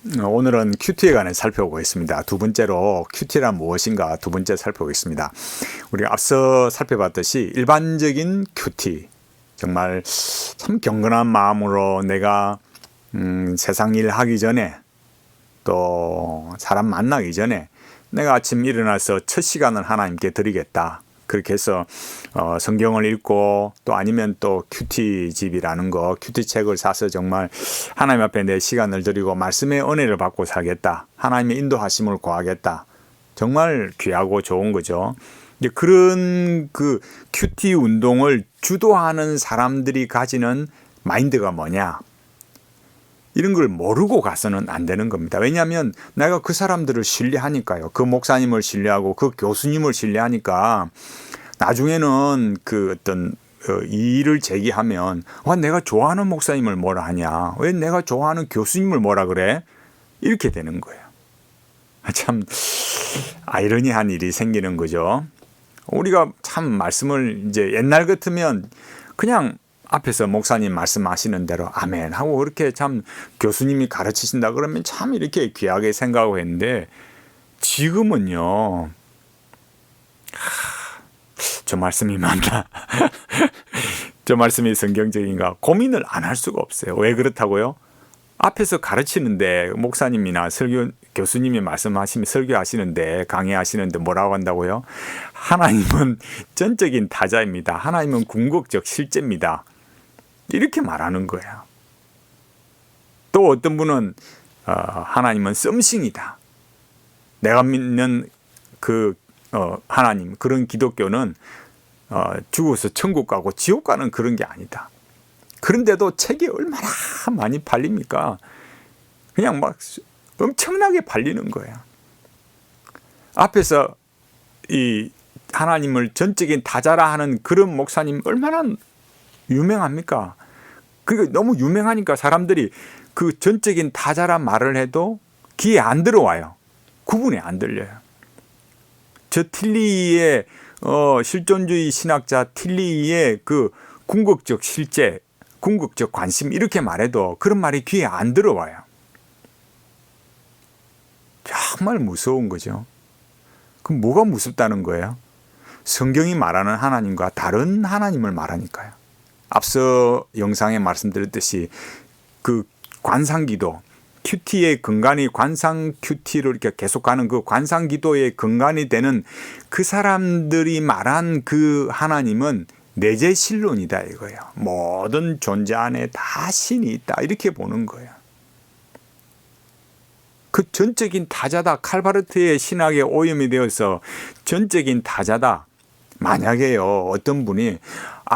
오늘은 큐티에 관해 살펴보겠습니다. 두 번째로 큐티란 무엇인가 두 번째 살펴보겠습니다. 우리가 앞서 살펴봤듯이 일반적인 큐티, 정말 참 경건한 마음으로 내가 세상 일 하기 전에 또 사람 만나기 전에 내가 아침 일어나서 첫 시간을 하나님께 드리겠다. 그렇게 해서 성경을 읽고 또 아니면 또 큐티 집이라는 거, 큐티 책을 사서 정말 하나님 앞에 내 시간을 드리고 말씀의 은혜를 받고 살겠다. 하나님의 인도하심을 구하겠다. 정말 귀하고 좋은 거죠. 이제 그런 그 큐티 운동을 주도하는 사람들이 가지는 마인드가 뭐냐? 이런 걸 모르고 가서는 안 되는 겁니다. 왜냐하면 내가 그 사람들을 신뢰하니까요. 그 목사님을 신뢰하고 그 교수님을 신뢰하니까 나중에는 그 어떤 이의를 제기하면 내가 좋아하는 목사님을 뭐라 하냐? 왜 내가 좋아하는 교수님을 뭐라 그래? 이렇게 되는 거예요. 참 아이러니한 일이 생기는 거죠. 우리가 참 말씀을 이제 옛날 같으면 그냥 앞에서 목사님 말씀하시는 대로 아멘 하고 그렇게 참 교수님이 가르치신다 그러면 참 이렇게 귀하게 생각하고 했는데 지금은요, 저 말씀이 맞나? 저 말씀이 성경적인가? 고민을 안 할 수가 없어요. 왜 그렇다고요? 앞에서 가르치는데 목사님이나 교수님이 말씀하시면 설교하시는데 강의하시는데 뭐라고 한다고요? 하나님은 전적인 타자입니다. 하나님은 궁극적 실제입니다. 이렇게 말하는 거예요. 또 어떤 분은 하나님은 썸씽이다. 내가 믿는 그 하나님, 그런 기독교는 죽어서 천국 가고 지옥 가는 그런 게 아니다. 그런데도 책이 얼마나 많이 팔립니까? 그냥 막 엄청나게 팔리는 거예요. 앞에서 이 하나님을 전적인 타자라 하는 그런 목사님 얼마나 유명합니까? 그러니까 너무 유명하니까 사람들이 그 전적인 타자란 말을 해도 귀에 안 들어와요. 구분이 안 들려요. 저 틸리의 실존주의 신학자 틸리의 그 궁극적 실제, 궁극적 관심 이렇게 말해도 그런 말이 귀에 안 들어와요. 정말 무서운 거죠. 그럼 뭐가 무섭다는 거예요? 성경이 말하는 하나님과 다른 하나님을 말하니까요. 앞서 영상에 말씀드렸듯이 그 관상기도, 큐티의 근간이 관상 큐티로 이렇게 계속 가는 그 관상기도의 근간이 되는 그 사람들이 말한 그 하나님은 내재 신론이다 이거예요. 모든 존재 안에 다 신이 있다 이렇게 보는 거예요. 그 전적인 타자다. 칼바르트의 신학에 오염이 되어서 전적인 타자다. 만약에요 어떤 분이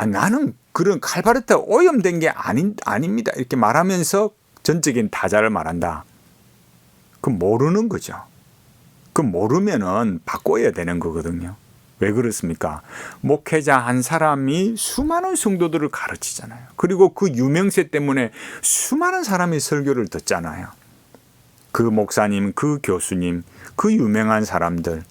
나는 그런 칼바르트에 오염된 게 아닙니다 이렇게 말하면서 전적인 타자를 말한다. 그럼 모르는 거죠. 그럼 모르면은 바꿔야 되는 거거든요. 왜 그렇습니까? 목회자 한 사람이 수많은 성도들을 가르치잖아요. 그리고 그 유명세 때문에 수많은 사람이 설교를 듣잖아요. 그 목사님, 그 교수님, 그 유명한 사람들,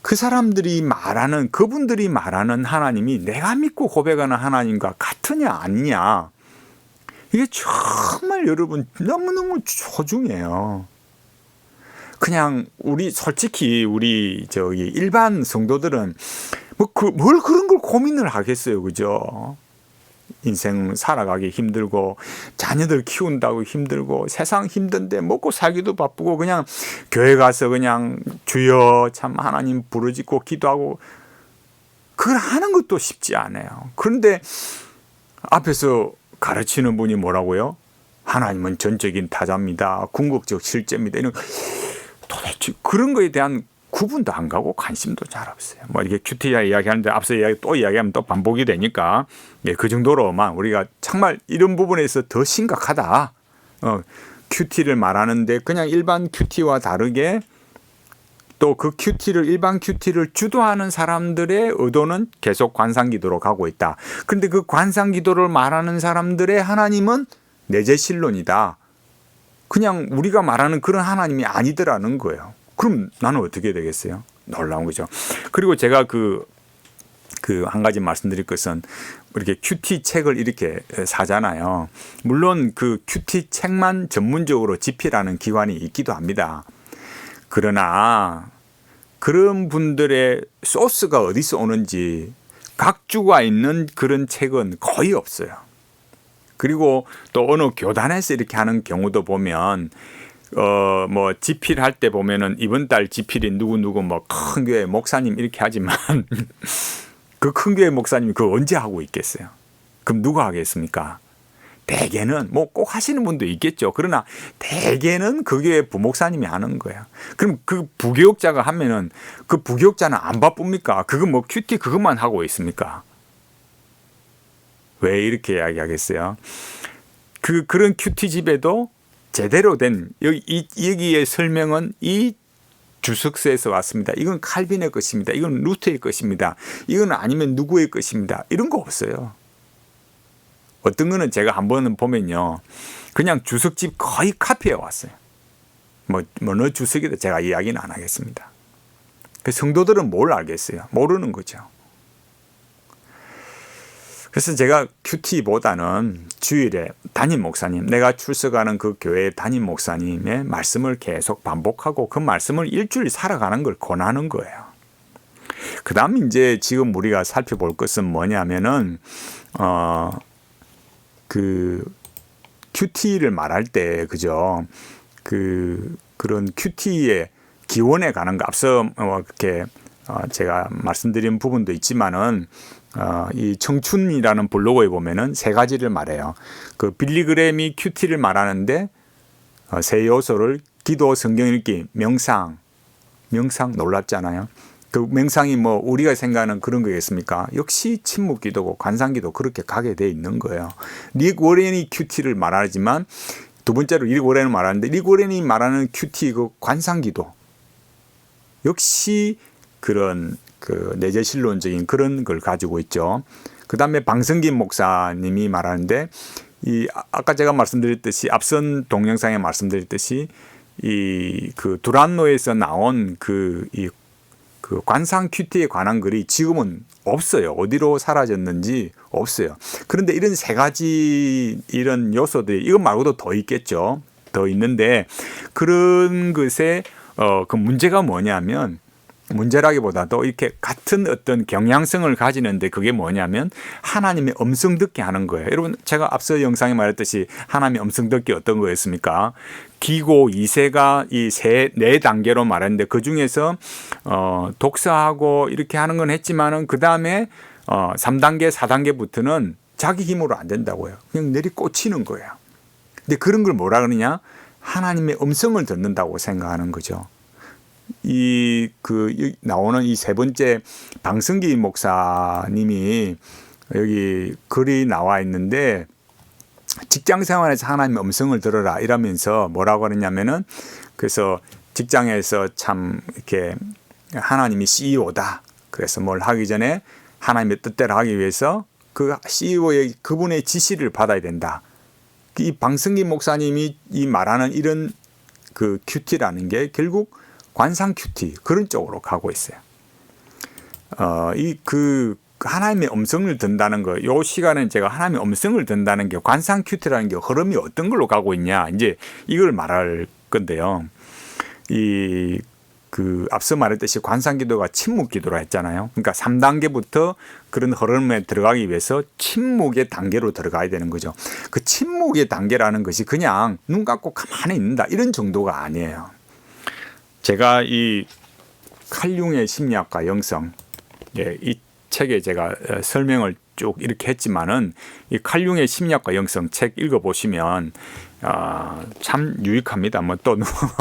그 사람들이 말하는, 그분들이 말하는 하나님이 내가 믿고 고백하는 하나님과 같으냐 아니냐, 이게 정말 여러분 너무너무 소중해요. 그냥 솔직히 우리 일반 성도들은 뭘 그런 걸 고민을 하겠어요, 그죠? 인생 살아가기 힘들고 자녀들 키운다고 힘들고 세상 힘든데 먹고 살기도 바쁘고 그냥 교회 가서 그냥 주여 참 하나님 부르짖고 기도하고 그걸 하는 것도 쉽지 않아요. 그런데 앞에서 가르치는 분이 뭐라고요? 하나님은 전적인 타자입니다. 궁극적 실제입니다. 이런 도대체 그런 거에 대한 구분도 안 가고 관심도 잘 없어요. 뭐 이렇게 큐티 이야기하는데 앞서 또 이야기하면 또 반복이 되니까 그 정도로만 우리가 정말 이런 부분에서 더 심각하다. 큐티를 말하는데 그냥 일반 큐티와 다르게 또 그 일반 큐티를 주도하는 사람들의 의도는 계속 관상기도로 가고 있다. 그런데 그 관상기도를 말하는 사람들의 하나님은 내재신론이다. 그냥 우리가 말하는 그런 하나님이 아니더라는 거예요. 그럼 나는 어떻게 되겠어요? 놀라운 거죠. 그리고 제가 그 한 가지 말씀드릴 것은 이렇게 큐티 책을 이렇게 사잖아요. 물론 그 큐티 책만 전문적으로 집필하는 기관이 있기도 합니다. 그러나 그런 분들의 소스가 어디서 오는지 각주가 있는 그런 책은 거의 없어요. 그리고 또 어느 교단에서 이렇게 하는 경우도 보면 뭐 집필할 때 보면은 이번 달 집필이 누구 뭐 큰 교회 목사님 이렇게 하지만 그 큰 교회 목사님이 그거 언제 하고 있겠어요? 그럼 누가 하겠습니까? 대개는 뭐 꼭 하시는 분도 있겠죠. 그러나 대개는 그 교회 부목사님이 하는 거예요. 그럼 그 부교육자가 하면은 그 부교육자는 안 바쁩니까? 그거 뭐 큐티 그것만 하고 있습니까? 왜 이렇게 이야기하겠어요? 그런 큐티 집에도 제대로 된 여기의 설명은 이 주석서에서 왔습니다. 이건 칼빈의 것입니다. 이건 루터의 것입니다. 이건 아니면 누구의 것입니다. 이런 거 없어요. 어떤 거는 제가 한번 보면요. 그냥 주석집 거의 카피해 왔어요. 너 주석이다 제가 이야기는 안 하겠습니다. 그 성도들은 뭘 알겠어요? 모르는 거죠. 그래서 제가 큐티보다는 주일에 담임 목사님, 내가 출석하는 그 교회의 담임 목사님의 말씀을 계속 반복하고 그 말씀을 일주일 살아가는 걸 권하는 거예요. 그 다음 이제 지금 우리가 살펴볼 것은 뭐냐면은, 그 큐티를 말할 때, 그죠? 그런 큐티의 기원에 관한 거 앞서 이렇게 제가 말씀드린 부분도 있지만은 이 청춘이라는 블로그에 보면은 세 가지를 말해요. 그 빌리그램이 큐티를 말하는데 세 요소를 기도, 성경 읽기, 명상 놀랍잖아요. 그 명상이 뭐 우리가 생각하는 그런 거겠습니까? 역시 침묵 기도고 관상 기도 그렇게 가게 돼 있는 거예요. 릭 워렌이 큐티를 말하지만 두 번째로 릭 워렌을 말하는데 릭 워렌이 말하는 큐티 그 관상 기도 역시 그런 그 내재신론적인 그런 걸 가지고 있죠. 그 다음에 방성긴 목사님이 말하는데 이 아까 제가 말씀드렸듯이 앞선 동영상에 말씀드렸듯이 이 그 두란노에서 나온 그 관상 큐티에 관한 글이 지금은 없어요. 어디로 사라졌는지 없어요. 그런데 이런 세 가지 이런 요소들이 이것 말고도 더 있겠죠. 더 있는데 그런 것에 그 문제가 뭐냐면 문제라기보다도 이렇게 같은 어떤 경향성을 가지는데 그게 뭐냐면 하나님의 음성 듣게 하는 거예요. 여러분 제가 앞서 영상에 말했듯이 하나님의 음성 듣기 어떤 거였습니까? 기고 2세가 이 네 단계로 말했는데 그 중에서 독서하고 이렇게 하는 건 했지만은 그 다음에 3단계, 4단계부터는 자기 힘으로 안 된다고요. 그냥 내리꽂히는 거예요. 근데 그런 걸 뭐라 그러냐? 하나님의 음성을 듣는다고 생각하는 거죠. 나오는 이 세 번째 방성기 목사님이 여기 글이 나와 있는데 직장 생활에서 하나님의 음성을 들어라 이러면서 뭐라고 하느냐면은 그래서 직장에서 참 이렇게 하나님이 CEO다. 그래서 뭘 하기 전에 하나님의 뜻대로 하기 위해서 그 CEO의 그분의 지시를 받아야 된다. 이 방성기 목사님이 이 말하는 이런 그 큐티라는 게 결국 관상 큐티 그런 쪽으로 가고 있어요. 하나님의 음성을 듣는다는 거, 요 시간은 제가 하나님의 음성을 듣는다는 게 관상 큐티라는 게 흐름이 어떤 걸로 가고 있냐, 이제 이걸 말할 건데요. 앞서 말했듯이 관상 기도가 침묵 기도라 했잖아요. 그러니까 3단계부터 그런 흐름에 들어가기 위해서 침묵의 단계로 들어가야 되는 거죠. 그 침묵의 단계라는 것이 그냥 눈 감고 가만히 있는다 이런 정도가 아니에요. 제가 이 칼융의 심리학과 영성, 이 책에 제가 설명을 쭉 이렇게 했지만은 이 칼융의 심리학과 영성 책 읽어보시면 참 유익합니다. 뭐 또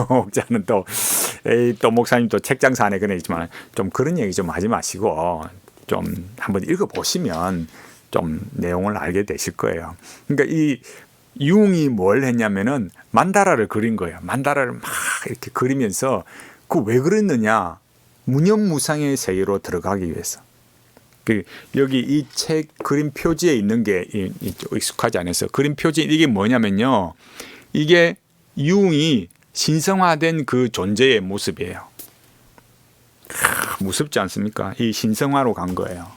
목자는 또 목사님 또 책 장사 안에 그랬지만 좀 그런 얘기 좀 하지 마시고 좀 한번 읽어보시면 좀 내용을 알게 되실 거예요. 그러니까 이 융이 뭘 했냐면은 만다라를 그린 거예요. 만다라를 막 이렇게 그리면서 그 왜 그랬느냐? 무념무상의 세계로 들어가기 위해서. 여기 이 책 그림 표지에 있는 게 익숙하지 않아서 그림 표지 이게 뭐냐면요. 이게 융이 신성화된 그 존재의 모습이에요. 무섭지 않습니까? 이 신성화로 간 거예요.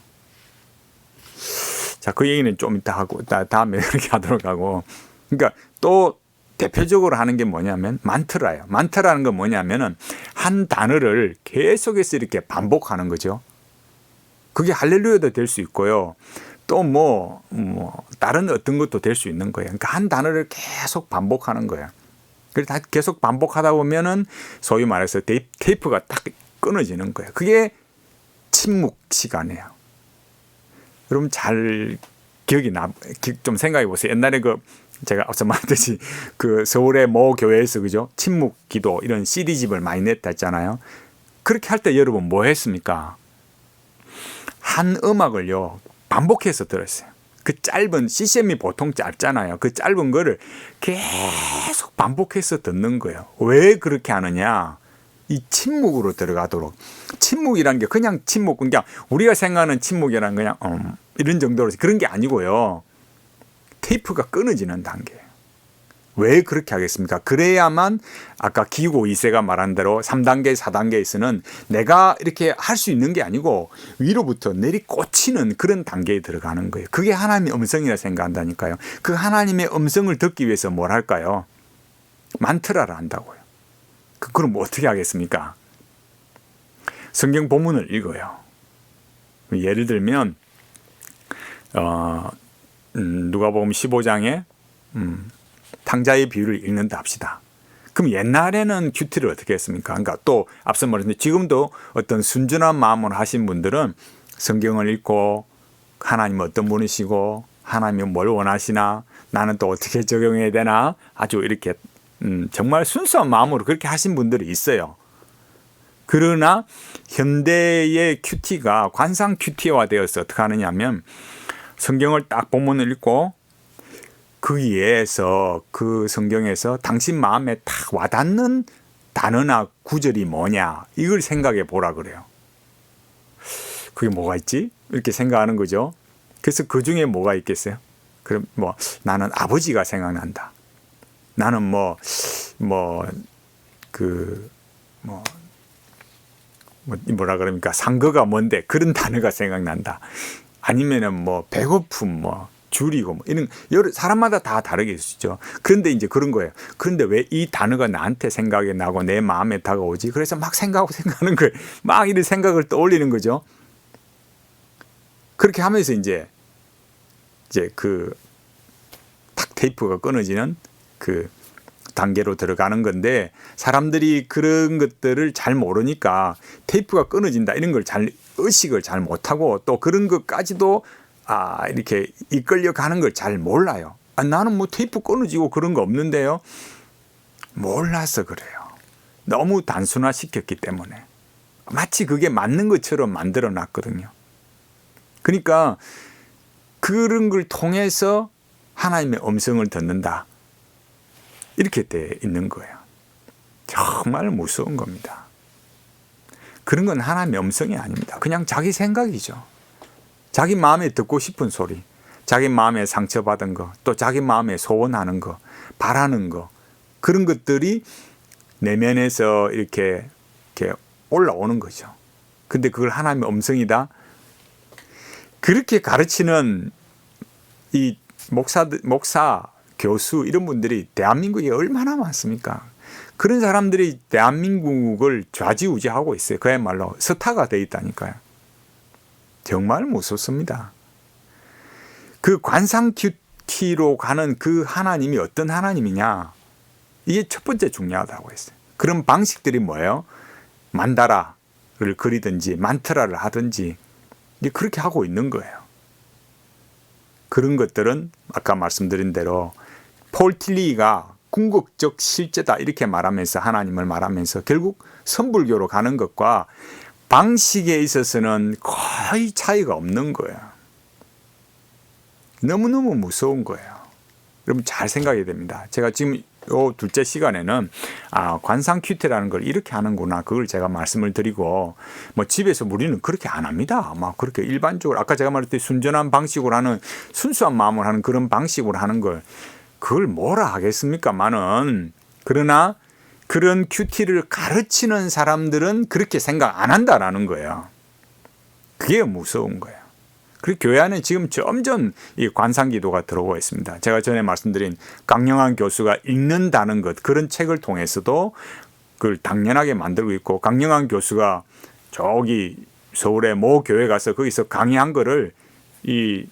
자, 그 얘기는 좀 이따 하고, 다음에 그렇게 하도록 하고. 그러니까 또 대표적으로 하는 게 뭐냐면 만트라예요. 만트라는 건 뭐냐면은 한 단어를 계속해서 이렇게 반복하는 거죠. 그게 할렐루야도 될 수 있고요. 또 다른 어떤 것도 될 수 있는 거예요. 그러니까 한 단어를 계속 반복하는 거예요. 그래서 계속 반복하다 보면은 소위 말해서 테이프가 딱 끊어지는 거예요. 그게 침묵 시간이에요. 여러분 잘 기억이 좀 생각해 보세요. 옛날에 제가 앞서 말했듯이 서울의 모 교회에서 그죠? 침묵 기도 이런 CD집을 많이 냈다 했잖아요. 그렇게 할 때 여러분 뭐 했습니까? 한 음악을요, 반복해서 들었어요. 그 짧은, CCM이 보통 짧잖아요. 그 짧은 거를 계속 반복해서 듣는 거예요. 왜 그렇게 하느냐? 이 침묵으로 들어가도록. 침묵이란 게 그냥 침묵, 그냥 우리가 생각하는 침묵이란 그냥 이런 정도로 그런 게 아니고요. 테이프가 끊어지는 단계예요. 왜 그렇게 하겠습니까? 그래야만 아까 기구 2세가 말한 대로 3단계, 4단계에서는 내가 이렇게 할 수 있는 게 아니고 위로부터 내리꽂히는 그런 단계에 들어가는 거예요. 그게 하나님의 음성이라 생각한다니까요. 그 하나님의 음성을 듣기 위해서 뭘 할까요? 만트라를 한다고요. 그럼 어떻게 하겠습니까? 성경 본문을 읽어요. 예를 들면 누가복음 15장에 탕자의 비유를 읽는다 합시다. 그럼 옛날에는 큐티를 어떻게 했습니까? 그러니까 또 앞서 말했는데 지금도 어떤 순전한 마음으로 하신 분들은 성경을 읽고 하나님 어떤 분이시고 하나님이 뭘 원하시나 나는 또 어떻게 적용해야 되나 아주 이렇게 정말 순수한 마음으로 그렇게 하신 분들이 있어요. 그러나 현대의 큐티가 관상 큐티화되어서 어떻게 하느냐 하면 성경을 딱 본문을 읽고 거기에서 그 성경에서 당신 마음에 딱 와닿는 단어나 구절이 뭐냐 이걸 생각해 보라 그래요. 그게 뭐가 있지? 이렇게 생각하는 거죠. 그래서 그 중에 뭐가 있겠어요? 그럼 나는 아버지가 생각난다. 나는 뭐라 그럽니까? 상거가 뭔데 그런 단어가 생각난다. 아니면은 배고픔 줄이고 이런 여러 사람마다 다 다르게 있죠. 그런데 이제 그런 거예요. 그런데 왜 이 단어가 나한테 생각이 나고 내 마음에 다가오지? 그래서 막 생각하는 거예요. 막 이런 생각을 떠올리는 거죠. 그렇게 하면서 이제 탁 테이프가 끊어지는 그 단계로 들어가는 건데 사람들이 그런 것들을 잘 모르니까 테이프가 끊어진다 이런 걸 의식을 잘 못하고 또 그런 것까지도 이렇게 이끌려 가는 걸 잘 몰라요. 나는 테이프 끊어지고 그런 거 없는데요. 몰라서 그래요. 너무 단순화 시켰기 때문에. 마치 그게 맞는 것처럼 만들어 놨거든요. 그러니까 그런 걸 통해서 하나님의 음성을 듣는다. 이렇게 돼 있는 거예요. 정말 무서운 겁니다. 그런 건 하나님의 음성이 아닙니다. 그냥 자기 생각이죠. 자기 마음에 듣고 싶은 소리, 자기 마음에 상처받은 거, 또 자기 마음에 소원하는 거, 바라는 거, 그런 것들이 내면에서 이렇게 올라오는 거죠. 근데 그걸 하나님의 음성이다? 그렇게 가르치는 이 목사, 교수 이런 분들이 대한민국에 얼마나 많습니까? 그런 사람들이 대한민국을 좌지우지하고 있어요. 그야말로 스타가 돼 있다니까요. 정말 무섭습니다. 그 관상 큐티로 가는 그 하나님이 어떤 하나님이냐? 이게 첫 번째 중요하다고 했어요. 그런 방식들이 뭐예요? 만다라를 그리든지 만트라를 하든지 그렇게 하고 있는 거예요. 그런 것들은 아까 말씀드린 대로 폴 틸리가 궁극적 실제다 이렇게 말하면서 하나님을 말하면서 결국 선불교로 가는 것과 방식에 있어서는 거의 차이가 없는 거예요. 너무너무 무서운 거예요. 여러분 잘 생각해야 됩니다. 제가 지금 요 둘째 시간에는 관상 큐티라는 걸 이렇게 하는구나 그걸 제가 말씀을 드리고 집에서 우리는 그렇게 안 합니다. 그렇게 일반적으로 아까 제가 말했듯이 순전한 방식으로 하는 순수한 마음으로 하는 그런 방식으로 하는 걸 그걸 뭐라 하겠습니까만은 그러나 그런 큐티를 가르치는 사람들은 그렇게 생각 안 한다라는 거예요. 그게 무서운 거예요. 그리고 교회 안에 지금 점점 이 관상기도가 들어오고 있습니다. 제가 전에 말씀드린 강영한 교수가 읽는다는 것, 그런 책을 통해서도 그걸 당연하게 만들고 있고, 강영한 교수가 저기 서울의 모 교회 가서 거기서 강의한 거를 이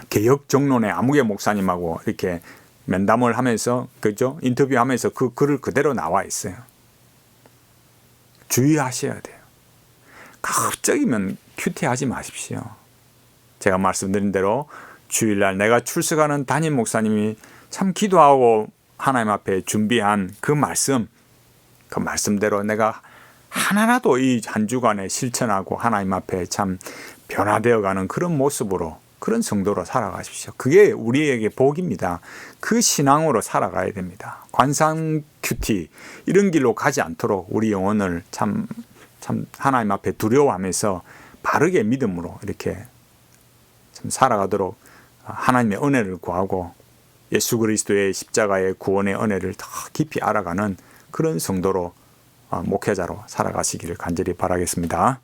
개혁 정론의 아무개 목사님하고 이렇게 면담을 하면서, 그죠? 인터뷰하면서 그 글을 그대로 나와 있어요. 주의하셔야 돼요. 갑자기면 큐티하지 마십시오. 제가 말씀드린 대로 주일날 내가 출석하는 담임 목사님이 참 기도하고 하나님 앞에 준비한 그 말씀대로 내가 하나라도 이 한 주간에 실천하고 하나님 앞에 참 변화되어가는 그런 모습으로, 그런 성도로 살아가십시오. 그게 우리에게 복입니다. 그 신앙으로 살아가야 됩니다. 관상 큐티 이런 길로 가지 않도록 우리 영혼을 참 하나님 앞에 두려워하면서 바르게 믿음으로 이렇게 참 살아가도록 하나님의 은혜를 구하고 예수 그리스도의 십자가의 구원의 은혜를 더 깊이 알아가는 그런 성도로, 목회자로 살아가시기를 간절히 바라겠습니다.